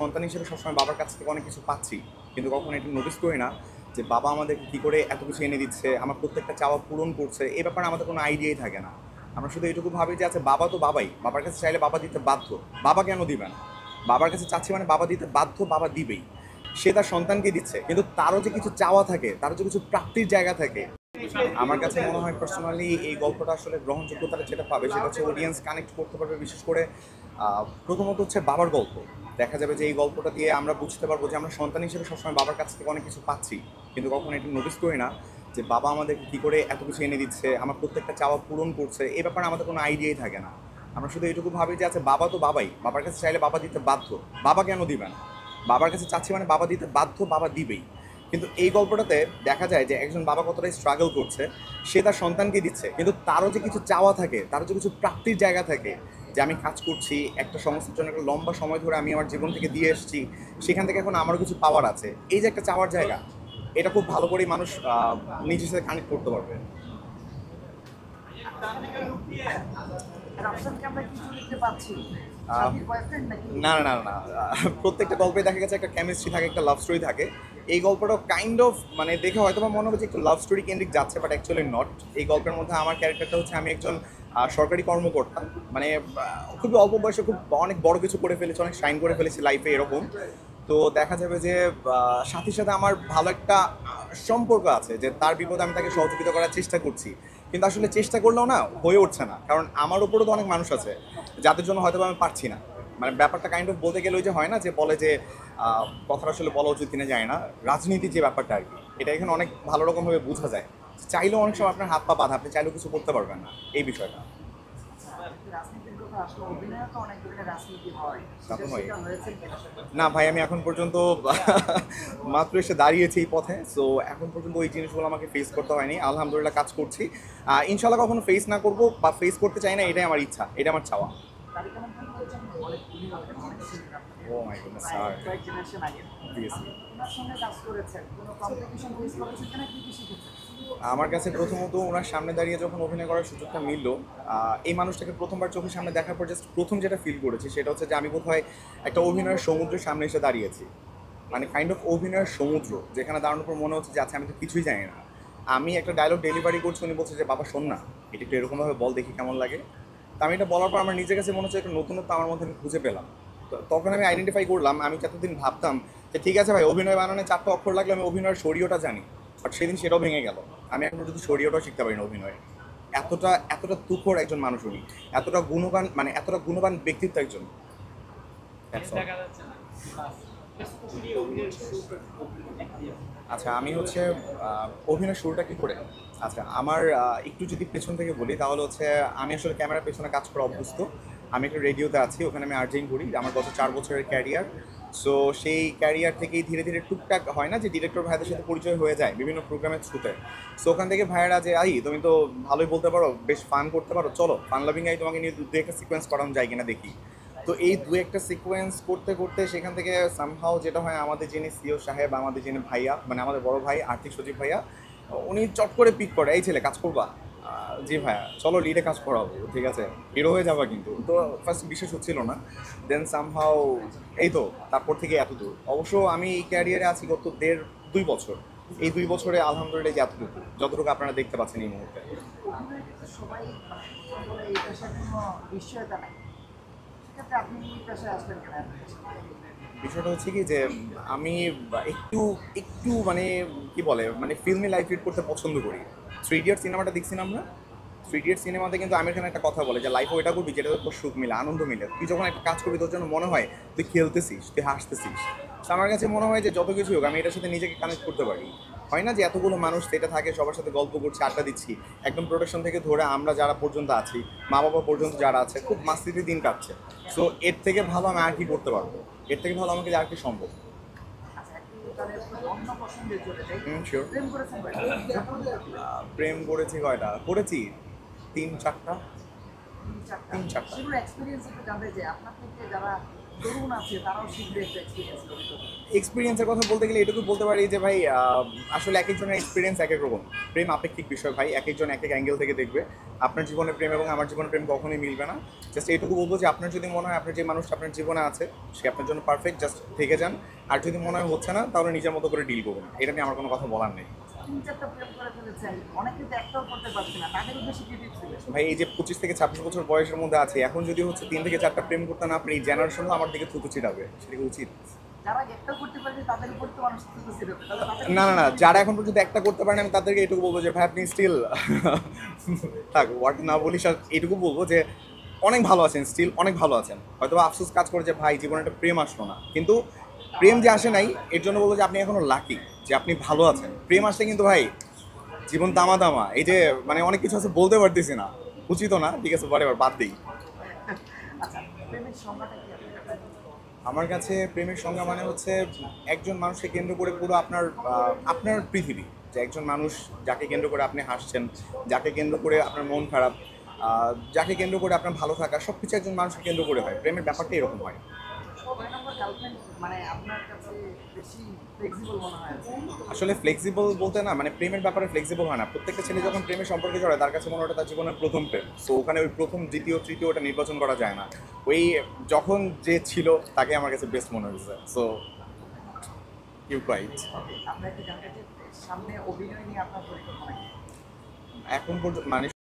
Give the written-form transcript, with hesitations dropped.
সন্তান হিসেবে সবসময় বাবার কাছ থেকে অনেক কিছু পাচ্ছি, কিন্তু কখনো এটা নোটিস করি না যে বাবা আমাদেরকে কী করে এত কিছু এনে দিচ্ছে, আমার প্রত্যেকটা চাওয়া পূরণ করছে। এই ব্যাপারে আমাদের কোনো আইডিয়াই থাকে না। আমরা শুধু এটুকু ভাবি যে আছে বাবা তো বাবাই, বাবার কাছে চাইলে বাবা দিতে বাধ্য। বাবা কেন দিবে না? বাবার কাছে চাচ্ছি মানে বাবা দিতে বাধ্য, বাবা দিবেই। সে তার সন্তানকে দিচ্ছে, কিন্তু তারও যে কিছু চাওয়া থাকে, তারও যে কিছু প্রাপ্তির জায়গা থাকে। আমার কাছে মনে হয় পার্সোনালি এই গল্পটা আসলে গ্রহণযোগ্যতাটা যেটা পাবে সেটা হচ্ছে অডিয়েন্স কানেক্ট করতে পারবে। বিশেষ করে প্রথমত হচ্ছে বাবার গল্প। দেখা যাবে যে এই গল্পটা দিয়ে আমরা বুঝতে পারবো যে আমরা সন্তান হিসেবে সবসময় বাবার কাছ থেকে অনেক কিছু পাচ্ছি, কিন্তু কখনো এটা নোটিস করি না যে বাবা আমাদেরকে কী করে এত কিছু এনে দিচ্ছে, আমার প্রত্যেকটা চাওয়া পূরণ করছে। এই ব্যাপারে আমাদের কোনো আইডিয়াই থাকে না। আমরা শুধু এটুকু ভাবি যে আছে বাবা তো বাবাই, বাবার কাছে চাইলে বাবা দিতে বাধ্য। বাবা কেন দিবে না? বাবার কাছে চাচ্ছি মানে বাবা দিতে বাধ্য, বাবা দিবেই। কিন্তু এই গল্পটাতে দেখা যায় যে একজন বাবা কতটাই স্ট্রাগল করছে, সে তার সন্তানকে দিচ্ছে, কিন্তু তারও যে কিছু চাওয়া থাকে, তারও যে কিছু প্রাপ্তির জায়গা থাকে। যে আমি কাজ করছি একটা সংস্থার জন্য, একটা লম্বা সময় ধরে আমি আমার জীবন থেকে দিয়ে এসেছি, সেখান থেকে এখন আমারও কিছু পাওয়ার আছে। এই যে একটা চাওয়ার জায়গা, এটা খুব ভালো করেই মানুষ নিজের সাথে কানেক্ট করতে পারবে। রাফসানকে আমরা কিছু দেখতে পাচ্ছি, আহ, স্বামীর বয়ফ্রেন্ড নাকি? না না না না প্রত্যেকটা গল্পে দেখা গেছে একটা কেমিস্ট্রি থাকে, একটা লাভ স্টোরি থাকে। এই গল্পটাও কাইন্ড অফ মানে দেখে হয়তো বা মনে হবে যে একটু লাভ স্টোরি কেন্দ্রিক যাচ্ছে, বাট অ্যাকচুয়ালি নট। এই গল্পের মধ্যে আমার ক্যারেক্টারটা হচ্ছে আমি একজন সরকারি কর্মকর্তা। মানে খুবই অল্প বয়সে খুব অনেক বড় কিছু করে ফেলেছি, অনেক শাইন করে ফেলেছি লাইফে এরকম। তো দেখা যাবে যে সাথীর সাথে আমার ভালো একটা সম্পর্ক আছে, যে তার বিপদে আমি তাকে সহযোগিতা করার চেষ্টা করছি। কিন্তু আসলে চেষ্টা করলেও না হয়ে উঠছে না, কারণ আমার উপরও তো অনেক মানুষ আছে যাদের জন্য হয়তো আমি পারছি না। মানে ব্যাপারটা কাইন্ড অফ বলতে গেলে ওই যে হয় না যে বলে যে কথাটা আসলে বলা উচিত কিনা যায় না, রাজনীতির যে ব্যাপারটা আর কি, এটা এখানে অনেক ভালো রকমভাবে বোঝা যায়। চাইলেও অনেক সময় আপনার হাত পা বাঁধা, আপনি চাইলেও কিছু করতে পারবেন না, এই বিষয়টা। রাজনীতির কথা আসলে অভিনয় তো অনেক ধরনের রাজনীতি হয়, তা তো সেটা হয়। শিকার হয়েছে কিনা? না ভাই, আমি এখন পর্যন্ত মাত্র এসে দাঁড়িয়েছি এই পথে, সো এখন পর্যন্ত ওই জিনিসগুলো আমাকে ফেস করতে হয়নি, আলহামদুলিল্লাহ কাজ করছি। ইনশাল্লাহ কখনো ফেস না করবো বা ফেস করতে চাই না, এটাই আমার ইচ্ছা, এটা আমার চাওয়া। তারিক আনাম খান হচ্ছেন অনেক উনি অনেক সিনিয়র আপনাদের, ও মাই গডনেস প্রায় স্যার। কয়েক জেনারেশন আগে। সিরিয়াসলি ওনার সঙ্গে কাজ করেছেন, কোনো কম্পিটিশন ফেস করেছেন কিনা, কি কি শিখেছেন? আমার কাছে প্রথমত ওনার সামনে দাঁড়িয়ে যখন অভিনয় করার সুযোগটা মিলল, এই মানুষটাকে প্রথমবার চোখের সামনে দেখার পর জাস্ট প্রথম যেটা ফিল করেছি সেটা হচ্ছে যে আমি বোধহয় একটা অভিনয়ের সমুদ্রের সামনে এসে দাঁড়িয়েছি। মানে কাইন্ড অফ অভিনয়ের সমুদ্র, যেখানে দাঁড়ানোর পর মনে হচ্ছে যে আচ্ছা আমি তো কিছুই জানি না। আমি একটা ডায়লগ ডেলিভারি করছি, উনি বলছে যে বাবা শোন না, এটা একটু এরকমভাবে বল দেখি কেমন লাগে। তো আমি এটা বলার পর আমার নিজের কাছে মনে হচ্ছে একটা নতুনত্ব আমার মধ্যে আমি খুঁজে পেলাম। তো তখন আমি আইডেন্টিফাই করলাম, আমি যতদিন ভাবতাম যে ঠিক আছে ভাই অভিনয় বানানো 4টা অক্ষর লাগলে আমি অভিনয়ের শরীয়টা জানি, বাট সেদিন সেটাও ভেঙে গেল। আমি এখন পর্যন্ত শরীয়টাও শিখতে পারি না অভিনয়ে। এতটা এতটা তুখোড় একজন মানুষ উনি, এতটা গুণবান, মানে এতটা গুণবান ব্যক্তিত্ব একজন। That's all. আচ্ছা আমি হচ্ছে অভিনয় শুরুটা কি করে। আচ্ছা আমার একটু যদি পেছন থেকে বলি তাহলে হচ্ছে আমি আসলে ক্যামেরার পেছনে কাজ করা অভ্যস্ত। আমি একটা রেডিওতে আছি, ওখানে আমি আর্জিং করি, আমার গত 4 বছরের ক্যারিয়ার। সো সেই ক্যারিয়ার থেকেই ধীরে ধীরে টুকটাক হয় না যে ডিরেক্টর ভাইদের সাথে পরিচয় হয়ে যায় বিভিন্ন প্রোগ্রামের থ্রুতে। সো ওখান থেকে ভাইয়েরা যে আই তুমি তো ভালোই বলতে পারো, বেশ ফান করতে পারো, চলো ফান লাভিং আই তোমাকে নিয়ে দু একটা সিকোয়েন্স করানো যায় কিনা দেখি। তো এই দু একটা সিকোয়েন্স করতে করতে সেখান থেকে সামহাও যেটা হয়, আমাদের যিনি সিও সাহেব, আমাদের যিনি ভাইয়া, মানে আমাদের বড় ভাই আর্থিক সচিব ভাইয়া, উনি চট করে পিক করে, এই ছেলে কাজ করবা? জি ভাইয়া, চলো লিডে কাজ করাবো, ঠিক আছে হিরো হয়ে যাবা কিন্তু। তো ফার্স্ট বিশেষ হচ্ছিল না, দেন সামহাও এই তো তারপর থেকে এত দূর। অবশ্য আমি এই ক্যারিয়ারে আছি গত 2.5 বছর। এই 2 বছরে আলহামদুলিল্লাহ যে এতটুকু যতটুকু আপনারা দেখতে পাচ্ছেন এই মুহূর্তে। অভিনয় কিন্তু সবাই মানে প্রথম বলে এই পেশার কোনো নিশ্চয়তা নাই, সেক্ষেত্রে আপনি এই পেশায় আসলেন কেন? বিষয়টা হচ্ছে কি যে আমি একটু একটু মানে কি বলে মানে ফিল্মি লাইফ লিড করতে পছন্দ করি। 3 ইডিয়ট সিনেমাটা দেখছি না আমরা? 3 ইডিয়ট সিনেমাতে কিন্তু আমির খান একটা কথা বলে যে লাইফে ওইটা করবি যেটা তোর সুখ মিলে, আনন্দ মিলে। তুই যখন একটা কাজ করবি তোর জন্য মনে হয় তুই খেলতেছিস, তুই হাসতেছিস। তো আমার কাছে মনে হয় যে যত কিছু হোক আমি এটার সাথে নিজেকে কানেক্ট করতে পারি। হয় না যে এতগুলো মানুষ সেটা থাকে, সবার সাথে গল্প করছি, আড্ডা দিচ্ছি, একদম প্রোডাকশন থেকে ধরে আমরা যারা পর্যন্ত আছি, মা বাবা পর্যন্ত যারা আছে, খুব মাস্তিতে দিন কাটছে। সো এর থেকে ভালো আমি আর কি করতে পারবো, এর থেকে ভালো আমাকে আর কি সম্ভব। আচ্ছা, একটু তাহলে অন্য প্রসঙ্গে চলে যাই। শিওর। প্রেম করেছেন কয়টা? প্রেম করেছি কয়টা করেছি, 3-4টা। তিন চারটা। 3-4টা। সেগুলো এক্সপিরিয়েন্স একটু জানতে চাই, আপনার থেকে যারা তরুণ আছে তারাও শীঘ্রই একটা এক্সপিরিয়েন্স করতে পারে। এক্সপিরিয়েন্সের কথা বলতে গেলে এটুকু বলতে পারি যে ভাই আসলে এক একজনের এক্সপিরিয়েন্স এক এক রকম। প্রেম আপেক্ষিক বিষয় ভাই, এক একজন এক এক অ্যাঙ্গেল থেকে দেখবে। আপনার জীবনে প্রেম এবং আমার জীবনে প্রেম কখনোই মিলবে না। জাস্ট এইটুকু বলবো যে আপনার যদি মনে হয় আপনার যে মানুষটা আপনার জীবনে আছে সে আপনার জন্য পারফেক্ট, জাস্ট থেকে যান। আর যদি মনে হয় হচ্ছে না তাহলে নিজের মতো করে ডিল করুন। এটা নিয়ে আমার কোনো কথা বলার নেই। 3-4টা প্রেম করে ফেলেছেন, অনেকে তো একটাও করতে পারছে না, তাদের উদ্দেশ্যে কি টিপস দিবেন? ভাই এই যে 25 থেকে 26 বছর বয়সের মধ্যে আছে, এখন যদি হচ্ছে 3 থেকে 4টা প্রেম করতে না পারি, জেনারেশনও আমার দিকে থুতু ছিটাবে। সেটা কি উচিত? যারা একটাও করতে পারেনি তাদের উপর তো মানুষ থুতু ছিটাবে, তাহলে তাদের না না না, যারা এখন পর্যন্ত একটা করতে পারেন আমি তাদেরকে এটুকু বলবো যে ভাই আপনি স্টিল থাক ওয়াট না বলিস, আর এটুকু বলবো যে অনেক ভালো আছেন, স্টিল অনেক ভালো আছেন। হয়তো বা আফসোস কাজ করে যে ভাই জীবনে একটা প্রেম আসলো না, কিন্তু প্রেম যে আসে নাই এর জন্য বলবো যে আপনি এখনো লাকি যে আপনি ভালো আছেন। প্রেম আসলে কিন্তু ভাই জীবন দামা দামা। এই যে মানে অনেক কিছু আছে বলতে পারতেছি না, উচিত না, ঠিক আছে বারে বাদ দিই। আচ্ছা, প্রেমের সংজ্ঞাটা কি আপনার কাছে? আমার কাছে প্রেমের সংজ্ঞা মানে হচ্ছে একজন মানুষকে কেন্দ্র করে পুরো আপনার আপনার পৃথিবী। যে একজন মানুষ যাকে কেন্দ্র করে আপনি হাসছেন, যাকে কেন্দ্র করে আপনার মন খারাপ, যাকে কেন্দ্র করে আপনার ভালো থাকা, সব কিছু একজন মানুষকে কেন্দ্র করে হয়। প্রেমের ব্যাপারটা এরকম হয়। কয় নম্বর গার্লফ্রেন্ড মানে আপনার কাছে বেশি ফ্লেক্সিবল মনে হয়? আসলে ফ্লেক্সিবল বলতে না, মানে প্রেমের ব্যাপারে ফ্লেক্সিবল হয় না। প্রত্যেকটা ছেলে যখন প্রেমের সম্পর্কে জড়ায় তার কাছে মনে হয় ওটা তার জীবনের প্রথম প্রেম। সো ওখানে ওই প্রথম, দ্বিতীয়, তৃতীয় ওটা নির্বাচন করা যায় না। ওই যখন যে ছিল তাকে আমার কাছে বেস্ট মনে হয়েছে। So you right. আপনাকে জানতে চাই, সামনে অভিনয় নিয়ে আপনার পরিকল্পনা কি? এখন পর্যন্ত মানে